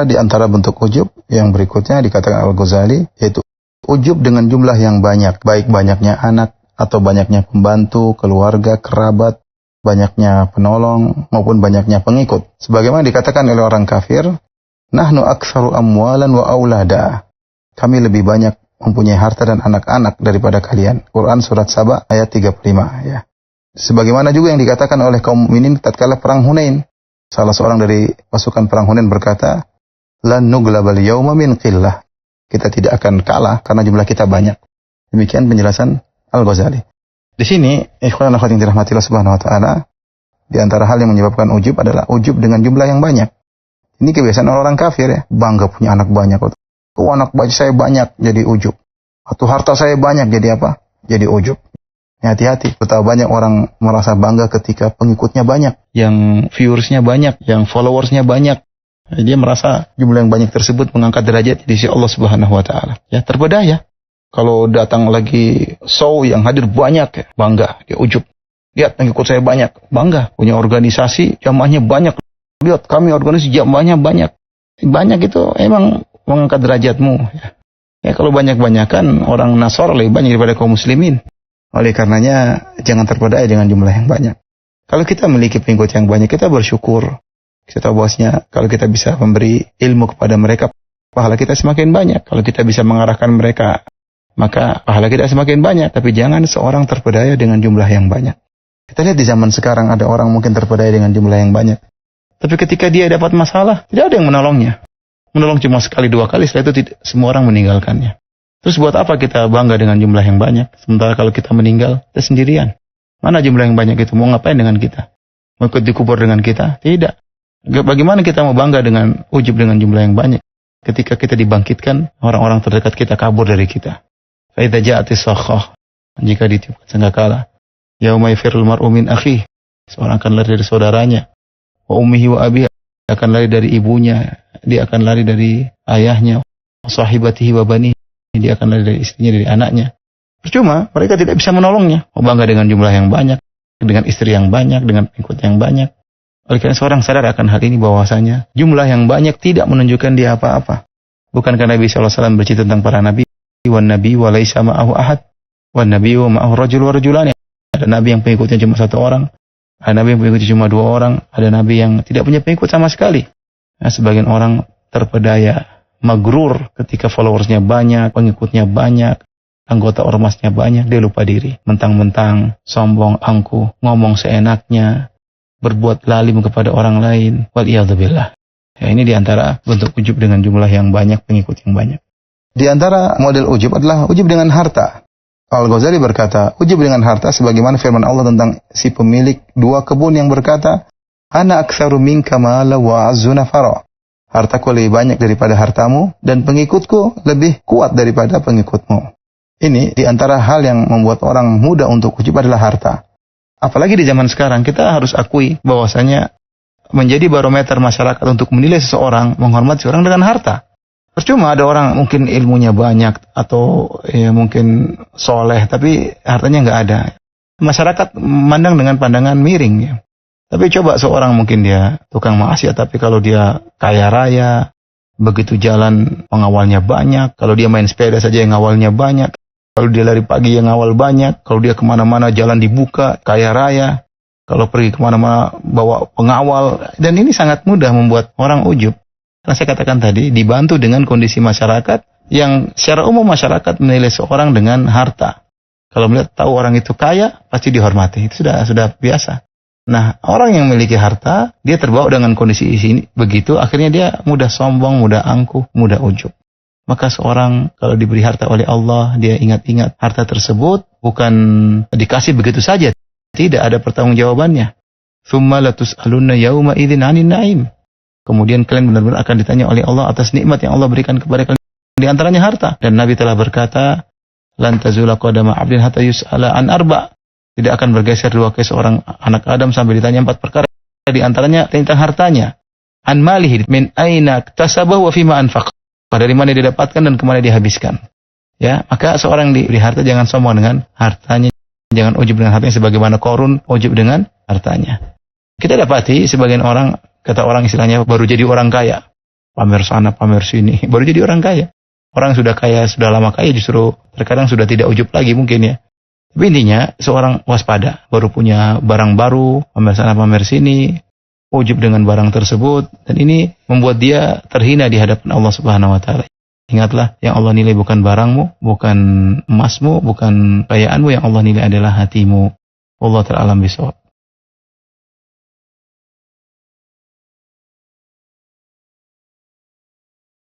Di antara bentuk ujub yang berikutnya dikatakan Al-Ghazali, yaitu ujub dengan jumlah yang banyak, baik banyaknya anak atau banyaknya pembantu, keluarga, kerabat, banyaknya penolong maupun banyaknya pengikut. Sebagaimana dikatakan oleh orang kafir, nahnu aktsaru amwalan wa aulada. Kami lebih banyak mempunyai harta dan anak-anak daripada kalian. Quran surat Saba ayat 35 ya. Sebagaimana juga yang dikatakan oleh kaum mukminin tatkala perang Hunain. Salah seorang dari pasukan perang Hunain berkata, "Lan nuglabal yauma min qillah." Kita tidak akan kalah karena jumlah kita banyak. Demikian penjelasan Al-Ghazali. Di sini, ikhwan dan akhwat yang dirahmati Allah Subhanahu wa taala, di antara hal yang menyebabkan ujub adalah ujub dengan jumlah yang banyak. Ini kebiasaan orang kafir ya, bangga punya anak banyak. Oh, anak saya banyak jadi ujub. Atau harta saya banyak jadi apa? Jadi ujub. Hati-hati, betapa banyak orang merasa bangga ketika pengikutnya banyak, yang viewersnya banyak, yang followersnya banyak. Dia merasa jumlah yang banyak tersebut mengangkat derajat di sisi Allah Subhanahu wa taala. Ya, terpedaya. Kalau datang lagi show yang hadir banyak, ya, bangga, dia ujub. Lihat pengikut saya banyak, bangga. Punya organisasi, jamaahnya banyak. Lihat kami organisasi jamaahnya banyak. Banyak itu emang mengangkat derajatmu. Ya, kalau banyak-banyakan orang Nasor lebih banyak daripada kaum muslimin. Oleh karenanya jangan terpedaya dengan jumlah yang banyak. Kalau kita memiliki pengikut yang banyak, kita bersyukur. Kita tahu bahwasanya kalau kita bisa memberi ilmu kepada mereka, pahala kita semakin banyak. Kalau kita bisa mengarahkan mereka, maka pahala kita semakin banyak. Tapi jangan seorang terpedaya dengan jumlah yang banyak. Kita lihat di zaman sekarang ada orang mungkin terpedaya dengan jumlah yang banyak. Tapi ketika dia dapat masalah, tidak ada yang menolongnya. Menolong cuma sekali dua kali, setelah itu semua orang meninggalkannya. Terus buat apa kita bangga dengan jumlah yang banyak? Sementara kalau kita meninggal, kita sendirian. Mana jumlah yang banyak itu? Mau ngapain dengan kita? Mau ikut dikubur dengan kita? Tidak. Bagaimana kita mau bangga dengan ujub dengan jumlah yang banyak? Ketika kita dibangkitkan, orang-orang terdekat kita kabur dari kita. Fa'idza ja'atis sakhah. Jika ditiupkan sangkakala. Yauma yafirul mar'u min akhihi. Seorang akan lari dari saudaranya. Wa ummihi wa abihi. Akan lari dari ibunya. Dia akan lari dari ayahnya. Sahibatihi wa banihi. Dia akan lari dari istrinya, dari anaknya. Percuma, mereka tidak bisa menolongnya. Mau bangga dengan jumlah yang banyak, dengan istri yang banyak, dengan pengikut yang banyak. Oleh karena seorang sadar akan hal ini bahwasanya jumlah yang banyak tidak menunjukkan dia apa-apa. Bukankah Nabi SAW bercerita tentang para nabi? Wan nabi wa laisa ma'ahu ahad. Wan nabi wa ma'ahu rajul wa rajulani. Ada nabi yang pengikutnya cuma satu orang. Ada nabi yang pengikutnya cuma dua orang. Ada nabi yang tidak punya pengikut sama sekali. Nah, sebagian orang terpedaya, magrur ketika followersnya banyak, pengikutnya banyak, anggota ormasnya banyak, dia lupa diri. Mentang-mentang, sombong, angkuh, ngomong seenaknya, berbuat lalim kepada orang lain. Waliyadzubillah. Ya, ini diantara bentuk ujub dengan jumlah yang banyak, pengikut yang banyak. Di antara model ujub adalah ujub dengan harta. Al-Ghazali berkata, ujub dengan harta sebagaimana firman Allah tentang si pemilik dua kebun yang berkata, Ana aktsaru minka mala wa azzu nafara. Hartaku lebih banyak daripada hartamu, dan pengikutku lebih kuat daripada pengikutmu. Ini di antara hal yang membuat orang mudah untuk ujub adalah harta. Apalagi di zaman sekarang, kita harus akui bahwasanya menjadi barometer masyarakat untuk menilai seseorang, menghormati seorang dengan harta. Percuma ada orang mungkin ilmunya banyak, atau ya mungkin soleh, tapi hartanya nggak ada. Masyarakat memandang dengan pandangan miring ya. Tapi coba seorang mungkin dia tukang maksiat, tapi kalau dia kaya raya, begitu jalan pengawalnya banyak, kalau dia main sepeda saja yang ngawalnya banyak, kalau dia lari pagi yang ngawal banyak, kalau dia kemana-mana jalan dibuka, kaya raya, kalau pergi kemana-mana bawa pengawal, dan ini sangat mudah membuat orang ujub. Karena saya katakan tadi, dibantu dengan kondisi masyarakat, yang secara umum masyarakat menilai seorang dengan harta. Kalau melihat tahu orang itu kaya, pasti dihormati, itu sudah biasa. Nah, orang yang memiliki harta, dia terbawa dengan kondisi ini begitu, akhirnya dia mudah sombong, mudah angkuh, mudah ujub. Maka seorang kalau diberi harta oleh Allah, dia ingat-ingat harta tersebut bukan dikasih begitu saja. Tidak ada pertanggungjawabannya. Tsumma latus'alunna yauma idzin 'anil na'im. Kemudian kalian benar-benar akan ditanya oleh Allah atas nikmat yang Allah berikan kepada kalian. Di antaranya harta. Dan Nabi telah berkata, lan tazula qadama 'abdin hatta yus'ala an arba'. Tidak akan bergeser dua kaki seorang anak Adam sampai ditanya 4 perkara. Di antaranya tentang hartanya. An malihi min aina iktasabahu wa fima anfaq. Dari mana dia dapatkan dan kemana dia habiskan. Ya, maka seorang diberi harta jangan sombong dengan hartanya, jangan ujub dengan hartanya sebagaimana Qarun ujub dengan hartanya. Kita dapati sebagian orang, kata orang istilahnya baru jadi orang kaya. pamer sana, pamer sini, baru jadi orang kaya. Orang sudah kaya, sudah lama kaya justru terkadang sudah tidak ujub lagi mungkin ya. Tapi intinya seorang waspada, baru punya barang baru, pamer sana, pamer sini, ujub dengan barang tersebut, dan ini membuat dia terhina di hadapan Allah Subhanahu wa taala. Ingatlah, yang Allah nilai bukan barangmu, bukan emasmu, bukan kekayaanmu, yang Allah nilai adalah hatimu. Allah ta'ala bisawab.